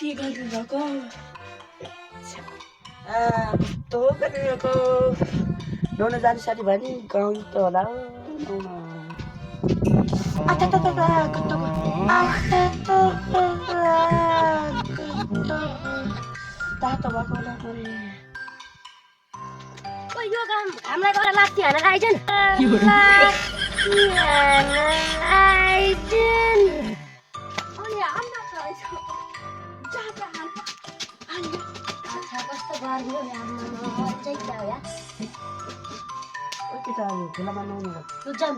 कति गर्मी भएको कस्तो गर्मी भएको नुहाउन जाने साथी भयो नि गाउँ त होला नुहाउन तातो भएको होला परे यो काम हामीलाई गरेर लात्ती हानेर आइजन् कस्तो गर्मी ठुलामा नुहाउनु जाम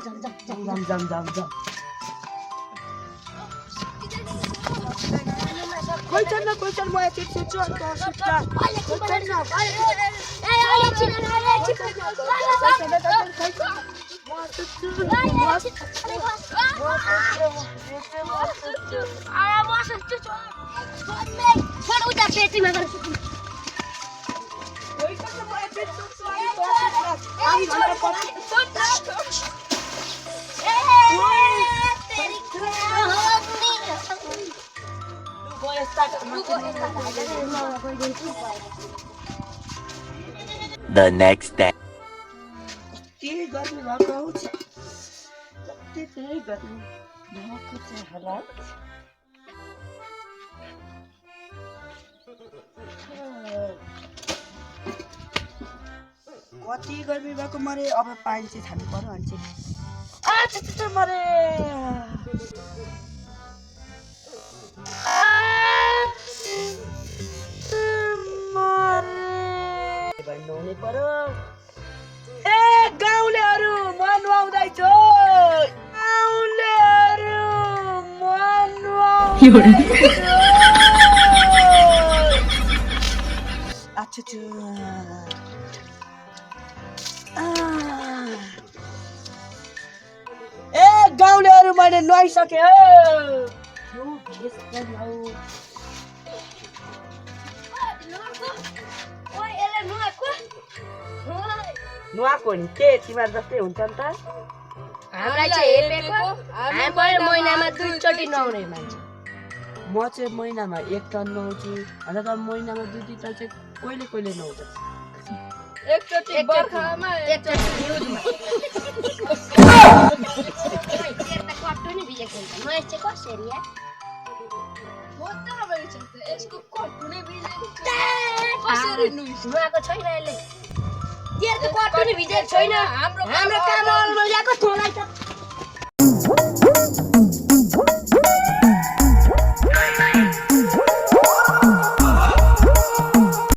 कोही छैन म एकछिन सुत्छु अन्त The next day. के गर्मी भएको आउँछ कति चाहिँ गर्मी भएको चाहिँ होला कति गर्मी भएको मरे अब पानी चाहिँ छान्नु पर्यो अनि चाहिँ मरे नुहाउनै पर्यो ए गाउँलेहरू म नुहाउँदैछु आच्छा ए गाउँलेहरू मैले नुहाइसके नुहाएको नि के तिमीहरू जस्तै हुन्छ नि त हामीलाई चाहिँ हेपेको हामी पनि महिनामा 2 चोटि नुहाउने मान्छे म चाहिँ महिनामा 1 टन नुहाउँछु अन्त त महिनामा 2 टन चाहिँ कहिले नुहाउँछ एकचोटि बर्खामा एकचोटि हिउँदमा कट्टु नि भिजेको हुन्छ म चाहिँ कसरी या यसको कट्टु नै भिजेको कसरी नुहाएको छैन यसले तेरो त कट्टु नि भिजेको छैन हाम्रो